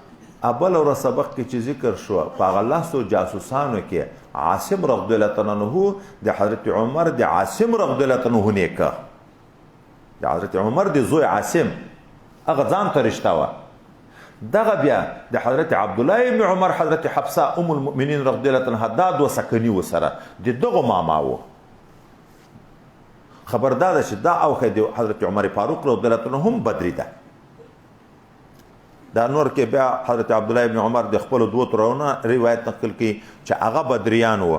ابل اور سبق کې چې ذکر شو په الله سو جاسوسانو کې عاصم رضی الله عنه د حضرت عمر د عاصم رضی الله عنه نیکه د حضرت عمر د زوی عاصم هغه ځان ته رشته وه دغه بیا د حضرت عبدالله ابن عمر حضرت حفصه ام المؤمنین رضی الله عنها دا دوه سکني وسره د دغه ماما و خبردار ده چې دا اوخه د حضرت عمر فاروق رضی الله عنه هم بدری ده دا نور کې بیا حضرت عبدالله ابن عمر د خپل دوه ترونه روایت نقل کی چې هغه بدریان و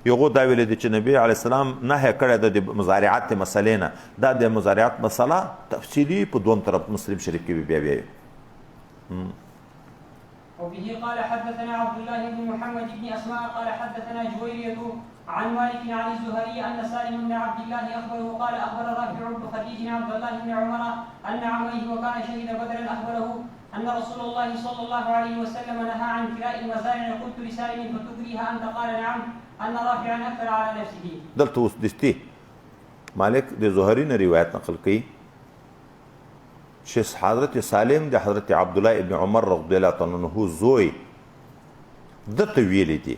یو دا ویل دي چې نبی علی السلام نه کړه د مزارعات مسلې نه دا د مزارعات مسله تفصیلی په دوه طرف مسلم شریف کې بیا بیا وبه قال حدثنا عبد الله بن محمد بن اسماء قال حدثنا جويرية عن مالك عن الزهري ان سالم بن عبد الله اخبره قال اخبر رافع بن خديج عبد الله بن عمر ان عميه وكان شهد بدرا اخبره ان رسول الله صلى الله عليه وسلم نهى عن كراء المزارع قلت لسالم فتكريها انت قال نعم ان رافعا اكثر على نفسه دلته اوس دستي مالک د زهري نه روایت نقل کړي چې حضرت سالم د حضرت عبدالله ابن عمر رضی الله عنه زوی دته ویلي دي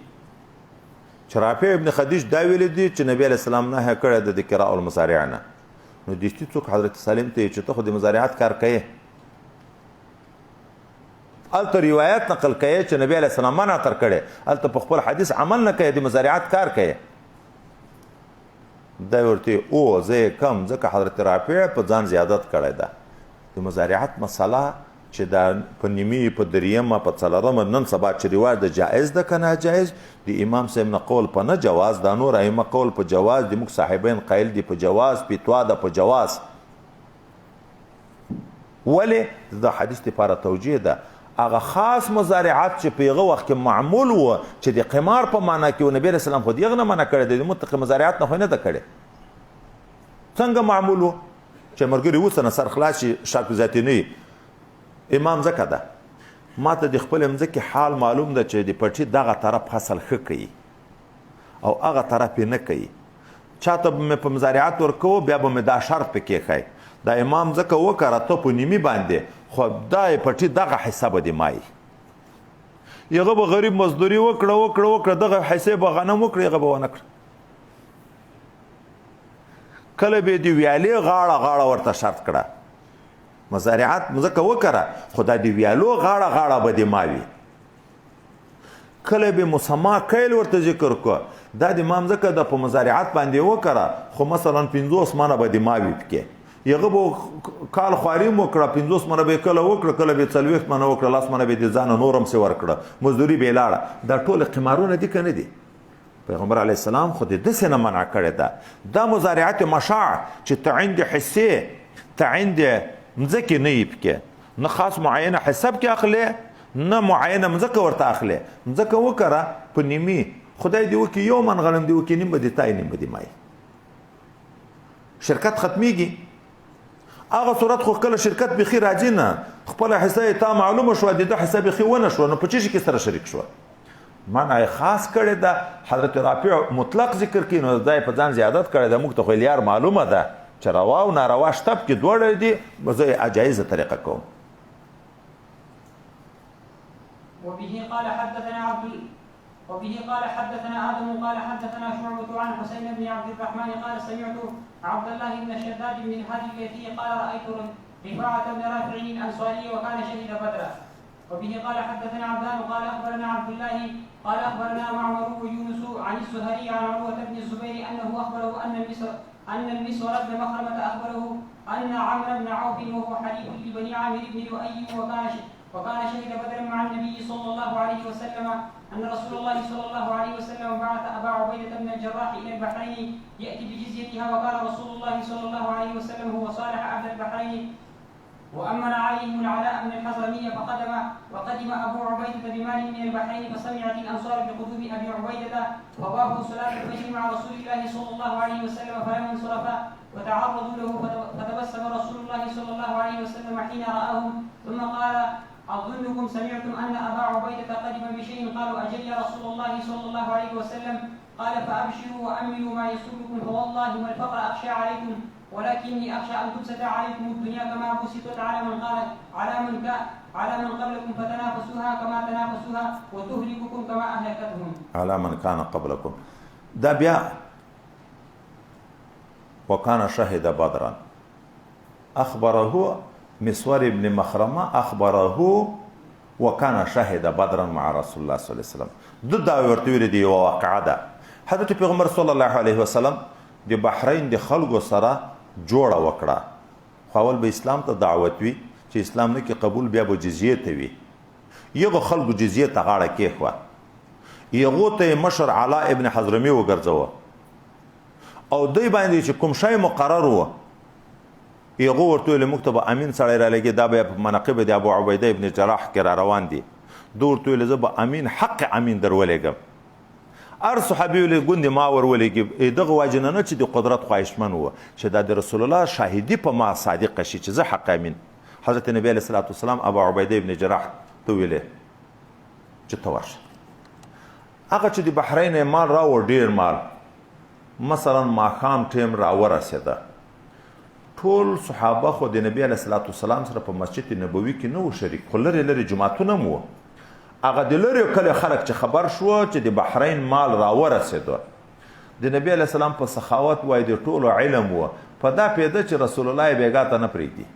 چې رافع ابن خدیج دا ویلي دي چې نبی علیه السلام نه کړی د کراء المزارع نه نو دشتي څوک حضرت سالم ته چې ته خو د مزارعات کار کوې الته روایت نقل کوي چې نبی علیه السلام منع تر کړی الته په خپل حدیث عمل نه کوي د مزارعات کار کوي دا ورته او زه کم ځکه حضرت رافع په ځان زیادت کړی ده د مزارعات مسله چې دا په نیمه په دریمه په څلورمه نن سبا چې رواج د جایز ده که ناجایز د امام صاحب نه قول په نه جواز دا نور ائمه قول په جواز د موږ صاحبین قایل دي په جواز فتوا ده په جواز ولې د حدیث لپاره توجیه ده هغه خاص مضارعات چې په هغه وخت کې معمول و چې د قمار په معنا کې و نبي رسول الله خو د هغه نه منع کړی دی د مطلق مضارعات نه خو نه ده کړې څنګه معمول و چې ملګري اوس نه سر خلاص شي شک ذاتي نه امام ځکه ده ما ته د خپل مځکې حال معلوم ده چې د پټي دغه طرف فصل ښه کوي او هغه طرف یې نه کوي چاته به مې په مضارعات ورکوو بیا به مې دا شرط پکې ښی دا امام ځکه وکړه ته په نیمي باندې خو دا یې پټي دغه حصه به دې مایي هغه به غریب مزدوري وکړه دغه حصې به غنم وکړي هغه به ونه کړه کله به د ویالې غاړه ورته شرط کړه مضارعات ځکه وکړه خو دا د ویالو غاړه به دې ماوي کله به مسما کیل ورته ذکر کو دا د امام ځکه د په مضارعات باندې وکړه خو مثلا 50 منه به د ماوي پکې یغه به کال خواري وکړه 50 منه به کله وکړه کله به 40 منه وکړه لاس منه به د ځان نورم سي ورکړه مزدوري به لاړه دا ټول قمارونه دي کنه دي پیغمبر علی السلام خو د دسه نه منع کړی دا مضارعات مشاع چې تعند حصه تعند مځکه نه یبکه نه خاص معینه حساب کې اخلي نه معینه مځکه ورته اخلي مځکه وکړه په نیمي خدای دی وکي یو من غنم دی وکي نیم به تای نیم به مای شرکت ختميږي هغه صورت خو کله شرکت بخیر راځي نه خپل حصه تا معلومه شو د حساب خي ونه شو نو په چی کې سره شریک شو معنی خاص کړي دا حضرت رافع مطلق ذکر کړي نو دای په ځان زیادت کړي د موږ ته خو لیار معلومه ده چې روا او ناروا شتب کې دوړ دي مزه اجایزه طریقه کوم وبه قال حدثنا آدم قال حدثنا شعبة عن حسين بن عبد الرحمن قال سمعت عبد الله بن شداد بن الهادي الكيفي قال رأيت رفاعة بن رافع الأنصاري وكان شهد بدرا وبه قال حدثنا عبدان قال أخبرنا عبد الله قال أخبرنا معمر ويونس عن الزهري عن عروة بن الزبير أنه أخبره أن المسور بن مخرمة أخبره أن عمرو بن عوف وهو حليف لبني عامر بن لؤي وكان شهد بدرا مع النبي صلى الله عليه وسلم أن رسول الله صلى الله عليه وسلم بعث أبا عبيدة بن الجراح إلى البحرين يأتي بجزيتها وكان رسول الله صلى الله عليه وسلم هو صالح أهل البحرين وأمن عليهم العلاء بن الحضرمي وقدم أبو عبيدة بمال من البحرين فسمعت الأنصار بقدوم أبي عبيدة وضافوا صلاة الفجر مع رسول الله صلى الله عليه وسلم فلما انصرفا وتعرضوا له فتبسم رسول الله صلى الله عليه وسلم حين رآهم ثم قال أظنكم سمعتم أن أبا عبيدة قدم بشيء قالوا أجل يا رسول الله صلى الله عليه وسلم قال فأبشروا وأملوا ما يسركم فوالله ما الفقر أخشى عليكم ولكني أخشى أن تبسط عليكم الدنيا كما بسطت على من قبلكم فتنافسوها كما تنافسوها وتهلككم كما أهلكتهم على من كان قبلكم دا بیا وكان شهد بدرا أخبره مسور ابن مخرمه أخبره وكان شهد بدرا مع رسول الله صلى الله عليه وسلم دا ورته ویل دی واقعه ده حضرت پیغمبر صلی الله علیه وسلم د بحرین د خلکو سره جوړه وکړه خو ول به اسلام ته دعوت وی چې اسلام نه کې قبول بیا به جزیه ته وی یغه خلکو جزیه ته غاړه کې خو یغه ته مشر علاء ابن حضرمي وګرځاوه او دوی باندې چې کوم شی مقرر وو یغه ورته له مکتب امین سره را لګي دا به مناقب د ابو عبیده ابن جراح کې را روان دي دورته له زب امین حق امین درولېګم ار صحابي له ګوند ما ورولېګي دغه واجننه چې د قدرت خواهشمن وو چې د رسول الله شاهدی په ما صادق شي چې زه حق امین حضرت نبی علیہ الصلوۃ والسلام ابو عبیده ابن جراح ته ویله چې تورش هغه چې د بحرین مال راو ډیر مال مثلا ماخام ټیم را ورسېده ټول صحابه خو د نبی علیہ الصلوۃ والسلام سره په مسجد نبوي کې نو شریک خو لري جماعتونه مو هغه د لري کله خلک چې خبر شو چې د بحرین مال را ورسېده د نبی علیہ السلام په سخاوت وای د ټولو علم وو په دا پیدا چې رسول الله بیګا ته نه پریږدي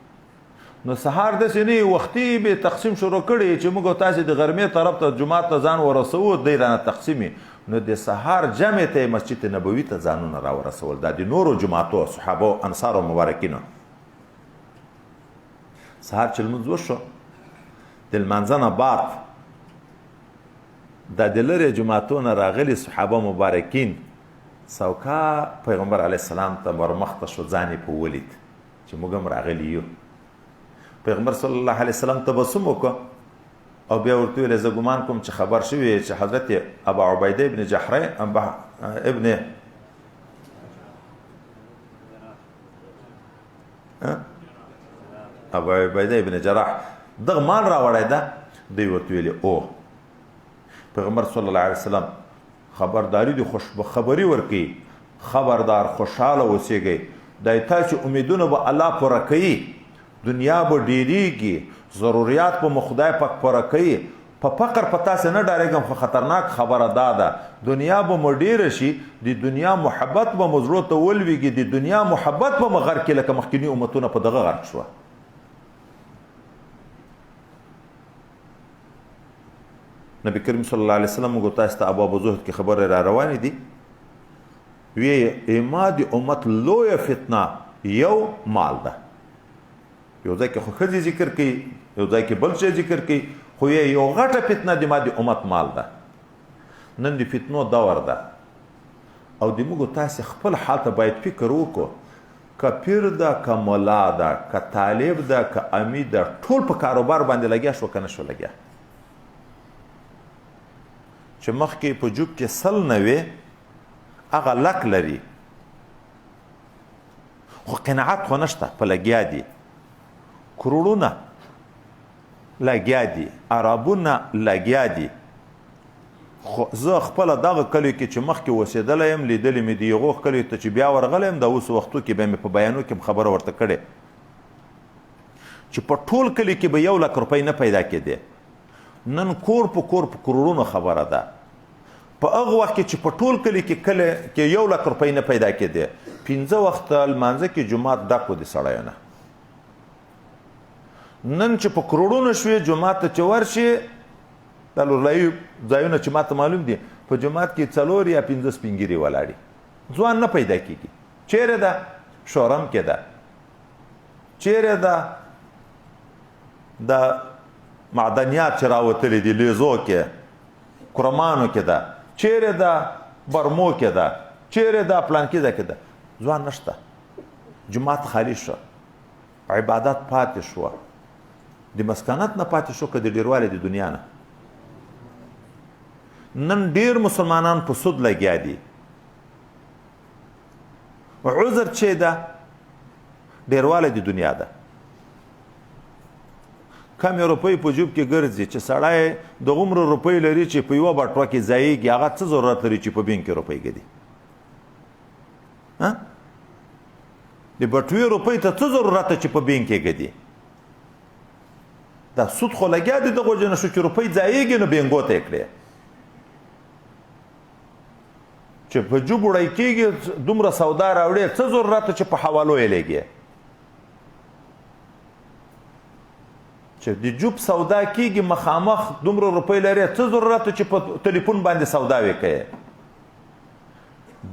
نو سهار د سنې وختي به تقسیم شروع کړي چې موږ تاسو د غرمې طرف ته جمعه ته ځان ورسو د ایران تقسیمي نو د سهار جمع ته مسجد نبوي ته ځانونه را ورسول د نورو جماعتو صحابه انصار او مبارکینو سهار چې لمونځ وشو د لمانځنه بعد د دلری جماعتو نه راغلي صحابه مبارکین سوکا پیغمبر علی السلام ته ورمخته شو ځانې په ولید چې موږ هم راغلی یو پیغمبر صلی الله علیه وسلم تبسم وکړ او بیا ورته ویل زه ګمان کوم چې خبر شوی چې حضرت ابا عبیده ابن جحره ابن ابو عبیده ابن جراح دغه مال راوړی ده دوی ورته ویلي او پیغمبر صلی الله علیه وسلم خبرداری دی خبري ورکوي خبردار خوشحاله اوسېږئ دا تاسو امیدونه به الله پوره کوي دنیا به ډیریږي ضرورت به مو خدای پاک پوره کوي په فقر په تاسې نه ډارېږم خو خطرناک خبره دا ده دنیا به مو ډیره شي د دنیا محبت به مو زړو ته ولویږي د دنیا محبت به مو غرق کړي لکه مخکیني امتونه په دغه غرق شوه نبی کریم صلی الله علیه وسلم موږ تاسو ته ابواب زهد کې خبره را روانې دي وی ایما د امت لویه فتنه یو مال ده یو ځای کې خو ښځې ذکر کوي یو ځای کې بل شی ذکر کوي خو یو غټه فتنه د ما د امت مال ده نن د فتنو دور ده او د موږ تاسو خپل حال ته باید فکر وکړو که پیر ده که ملا ده که طالب ده که امید ده ټول په کاروبار باندې لګیا شو که نه شو لګیا چې مخکې په جوب کې سل نه وي هغه لک لري خو قناعت خو نشته په لګیا دي کروڑونه لګیا دي عربونه لګیا دي خو زه خپله دغه کلیو کې چې مخکې اوسېدلی یم لیدلې مې د هغو کلیو ته چې بیا ورغلی یم د اوس وختو کې به مې په بیانو کې خبره ورته کړې چې په ټول کلي کې به 1 لک روپۍ نه پیدا کېدې نن کور په کروڑونو خبره ده په هغه وخت کې چې په ټول کلي کې 1 لک روپۍ نه پیدا کېدې 15 وخته لمانځه کې جومات ډک و د سړیو نه نن چې په کروڑونو شوې جومات ته چې ورشي دا لورلایي ځایونه چې ماته معلوم دي په جومات کې 4 یا 15 سپینګیري ولاړي ځوان نه پیدا کېږي چیرې ده شورم کې ده چیرې ده د معدنیات چې راوتلي دي لیزو کې کرمانو کې ده چیرې ده برمو کې ده چیرې ده پلانکي ده کې ده ځوان نشته جومات خالی شو عبادت پاتې شو د مسکنت نه پاتې شو که د ډیروالی د دنیا نه نن ډیر مسلمانان په سود لګیا دي عذر چې ده ډیروالی د دنیا ده کم روپۍ په جوب کې ګرځي چې سړی د غومره روپۍ لري چې په یوه بټوه کې ځایږي هغه څه ضرورت لري چې په بینک کې روپۍ ږدي د بټوې روپۍ ته څه ضرورت چې په بینک کې ږدي دا سود خو لګیا دی دغه وجې نه شو چې روپۍ ځایږي نو بینګو ته یې کړې چې په جوب وړی کېږي دومره سودا راوړې څه ضرورت چې په حوالو یې لګي چې د جوب سودا کېږي مخامخ دومره روپۍ لري څه ضرورت چې په تلیفون باندې سودا وکړي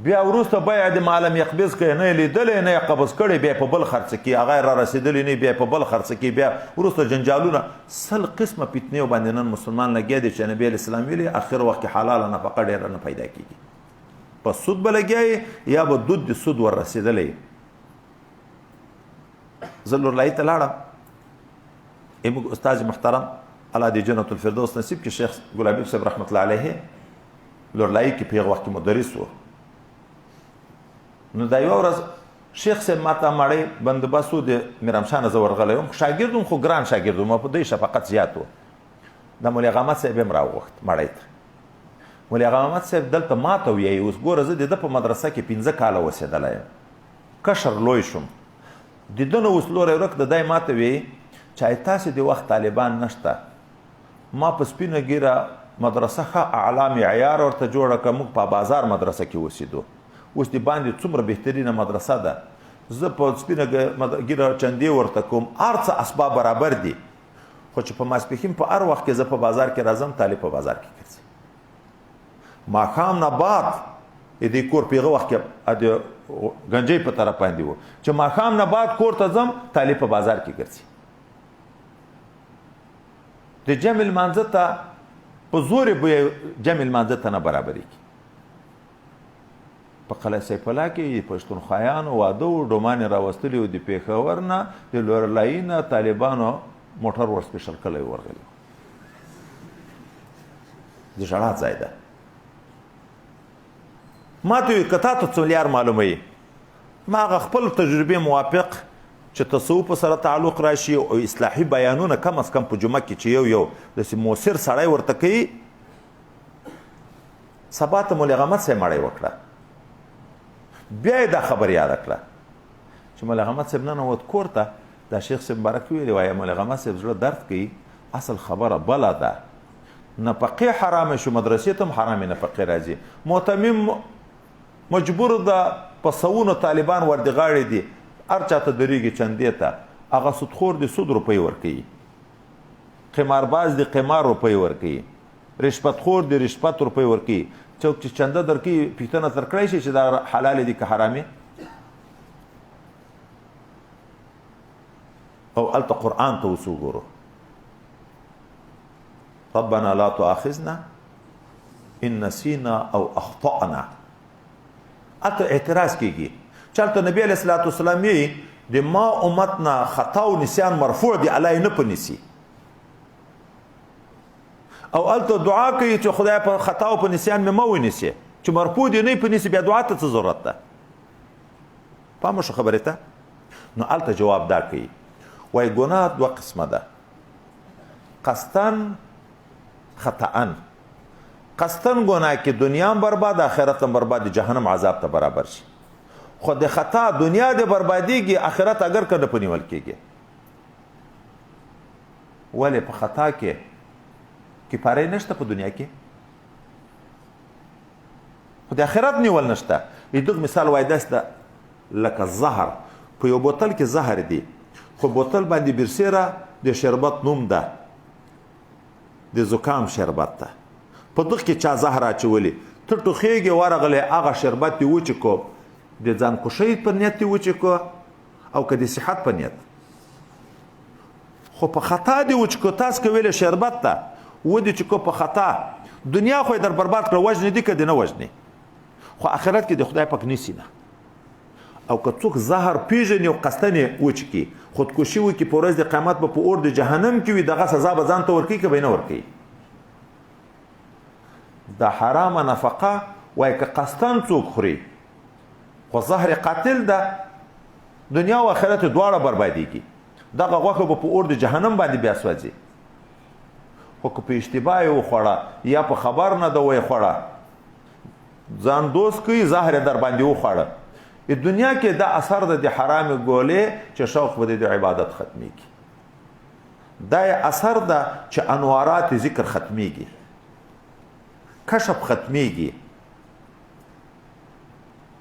بیا وروسته بیع د معلم یقبض کوي نه یې لیدلی نه یې قبض کړی بیا په بل خرڅ کړي هغه یې را رسېدلی نه بیا په بل خرڅ کړي بیا وروسته جنجالونه 100 قسمه فتنې باندې نن مسلمان لګیا دی چې نبي علیه السلام ویلي اخر وخت کې حلاله نفقه ډېره نه پیدا کېږي په سود به لګیا یا به دود د سود ور رسېدلی زه لورلایي ته لاړم زموږ استاد محترم الله دې جنت الفردوس نصیب کې شیخ ګل حبیب صاحب رحمت الله علیه لورلایي کې په هغه وخت کې مدرس و نو دا یوه ورځ شیخ صاحب ماته مړی بندوبست و د میرامشانه زه ورغلی وم شاګرد وم خو ګران شاګرد وم په دوی شفقت زیات و د مولي اغا احمد صاحب یې هم راوغوښت مړی ته مولي اغا احمد صاحب دلته ماته ویایي اوس ګوره زه د ده په مدرسه کې 15 کاله اوسېدلی یم کشر لوی شوم د ده نه اوس لوری ورک د دی ماته ویایي چې تاسې د وخت طالبان نشته ما په سپینه ګیره مدرسه ښه اعلی معیار ورته جوړه کړه موږ په بازار مدرسه کې اوسېدو اوس د باندې څومره بهترینه مدرسه ده زه په سپینه ګیره چندې ورته کوم هر څه اسباب برابر دي خو چې په ماسپښین په هر وخت کې زه په بازار کې راځم طالب په بازار کې ګرځي ماښام نه بعد دې کور په هغه وخت کې د ګنجۍ په طرف باندې و چې ماښام نه بعد کور ته ځم طالب په بازار کې ګرځي د جمع لمانځه ته په زور به جمع لمانځه ته نه برابرېږي په قلعه سیف الله کې پښتونخوایانو واده و ډومانې راوستلي و د پېښور نه د لورلایي نه طالبانو موټر ور سپېشل کلی ورغلی د ژړا ځای ده ما ته ویل که تا ته څه معیار معلوموي ما هغه خپل تجربې موافق چې تصوف سره تعلق راشي او اصلاحي بیانونه کم از کم په جمعه کې چې یو داسې مؤثر سړی ورته کوي سبا ته مولوي احمد صاحب مړی وکړه بیا یې دا خبر یاده کړه چې مولوي احمد صاحب ننوت کور ته دا شیخ صاحب مبارک ویلي وایي مولوي احمد صاحب زړه درد کوي اصل خبره بله ده نفقې حرامه شو مدرسې ته هم حرامې نفقې راځي معتمم مجبور ده په سوونو طالبان ور د غاړې دي هر چاته درېږي چندې ته هغه سودخور د سود روپۍ ورکوي قمارباز د قمار روپۍ ورکوي رشوتخور د رشوت روپۍ ورکوي څوک چې چنده درکوي پوښتنه تر کړی شي چې دا حلال دي که حرامې او هلته قرآن ته اوس وګورو ربنا لا تؤاخذنا ان نسینا او اخطأنا اته اعتراض کیږي چلته نبی علیہ الصلوۃ والسلام یې د ما امت نه خطا او نسیان مرفوع دی الله نه پنيسي او الته دعا کوي چې خدای په خطا او په نسیان مې ما ونیسي چې مرفوع دی نه پنيسي بیا دعا ته څه ضرورت ده پام شو خبره ته نو الته جواب دا کوي وای ګناه دوه قسمه ده قصدن خطأن قصدن ګناه کې دنیا هم برباد آخرت هم برباد جهنم عذاب ته برابر شي خو د خطا دنیا د بربادیږي آخرت اگر که نه پنیول کېږي ولې په خطا کې کفاره نشته په دنیا کې خو د آخرت نیول نشته دغه مثال وای داسې ده لکه زهر په یو بوتل کې زهر دی خو بوتل باندې برسیره د شربت نوم ده د زکام شربت ده په دغه کې چا زهر اچولی ته ټوخېږي ورغلی هغه شربت دې وچکو د ځان کشۍ په نیت دې وچکو او که د صحت په نیت خو په خطا دې وچکو تاسو که ویلې شربت ده ودې چکو په خطا دنیا خو یې در برباد کړه وژنې دي که دې نه وژنې خو آخرت کې د خدای پاک نیسي نه او که څوک زهر پیژني او قصدن یې وچکي خودکشي وکړي په ورځ د قیامت به په اور د جهنم کې وي دغه سزا به ځان ته ورکوي که به یې نه ورکوي دا حرامه نفقه وایي که قصدن څوک خوري خو زهر قاتل ده دنیا او آخرت دواړه بربادیږي دغه غوښه به په اور د جهنم باندې بیا سوځي خو که په اشتباه یې وخوړه یا په خبر نه ده ویې خوړه ځان دوست کوي زهر یې در باندې وخوړه دنیا کې دا اثر ده د حرام ګولې چې شوق به د عبادت ختمیږي دا اثر ده چې انوارات ذکر ختمیږي کشف ختمیږي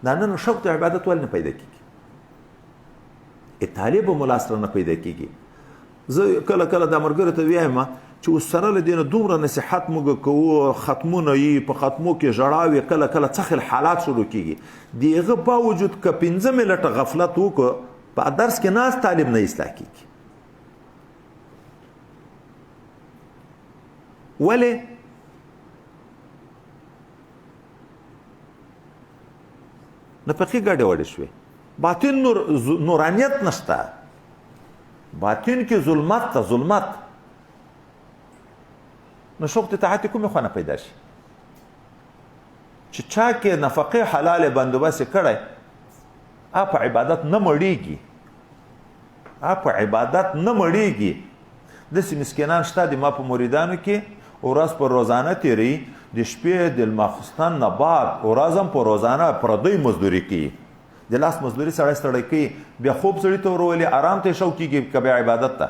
دا نن شوق د عبادت ول نه پیدا کیږي طالب ملا سره نه پیدا کیږي زه کله کله د مرګره ته وایم چې اوس سره له دینه دومره نصیحت موږ کوو ختمونه یې په ختمو کې ژړاوي کله کله څخل حالات شروع کیږي دغه باوجود که 15 منټه غفلت وکړو په درس کې ناس طالب نه اصلاح کیږي ولې نفقې ګډې وړې شوې باطن نورانیت نشته باطن کې ظلمت ته ظلمت نو شوق د طاعت کومې خوا نه پیدا شي چې چا کې نفقې حلال بندوبست کړی په عبادت نه مړیږي په عبادت نه مړیږي داسې مسکینان شته د ما په مریدانو کې ورځ په روزانه تیری د شپې د ماخوستن نه بعد ورځ هم په روزانه پردی مزدوري کوي د لاس مزدوري سړی ستړی کوي بیا خوب سړي ته ورولي آرام ته شوق کېږي که بیا عبادت ته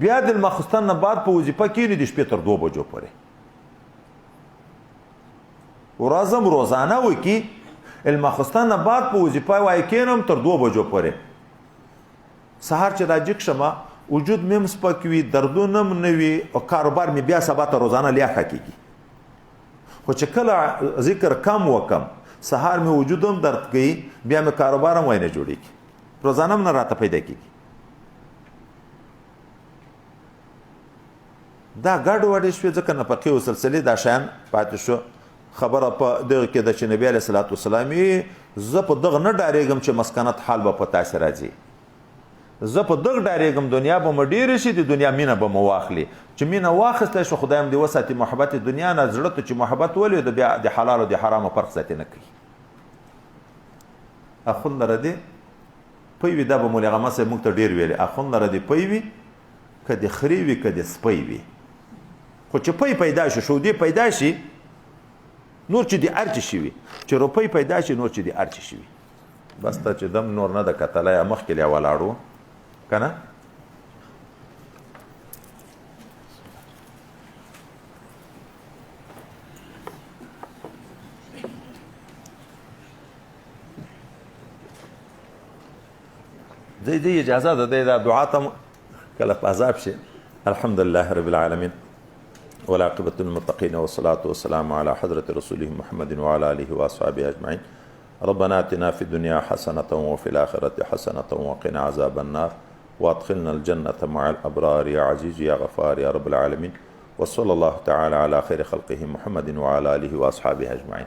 بیا د ماخوستن نه بعد په وظیفه کښېني د شپې تر 2 بجو پورې ورځ هم روزانه وکړي الماخوستن نه بعد په وظیفه وایي کښېنم تر 2 بجو پورې سهار چې راجګ شمه وجود مې هم سپک وي دردونه هم نه وي او کاروبار مې بیا سبا ته روزانه لیاخه کېږي خو چې کله ذکر کم وکم سهار مې وجود هم درد کوي بیا مې کاروبار هم وای نه جوړېږي روزانه هم نه راته پیدا کېږي دا ګډ وډې شوې ځکه نفقې او سلسلې دا شیان پاتې شو خبره په دغه کې د چې نبی علیه الصلاۃ والسلام زه په دغه نه ډارېږم چې مسکنت حال به په تاسې راځي، زه په دغه ډارېږم دنیا به مې ډېرې شي، د دنیا مینه به مې واخلي، چې مینه واخیستی شو خدای هم دې وساتي محبت دنیا نه، زړه ته چې محبت ولي د بیا د حلال او د حرامو فرق ساتي نه کوي. اخون لره دې پی وي، دا به مولي غمه صاحب موږ ته ډېر ویلې، اخون لره دې پی وي که د خرې وي که د سپی وي، خو چې پی پیدا شي شودې پیدا شي نور چې د هر څه شي وي، چې روپۍ پیدا شي نور چې د هر څه شي وي. بس ته چې دم نور نه د کتلی مخکې لیا ولاړو که نه. دی اجازه ده دی دا دعا ته کله په عذاب شي. الحمدلله رب العالمین والعاقبة للمتقين والصلاة والسلام على حضرة رسوله محمد وعلى آله وأصحابه أجمعين. ربنا آتنا في الدنيا حسنة وفي الآخرة حسنة وقنا عذاب النار وأدخلنا الجنة مع الأبرار يا عزيز يا غفار يا رب العالمين. وصلى الله تعالى على خير خلقه محمد وعلى آله وأصحابه أجمعين.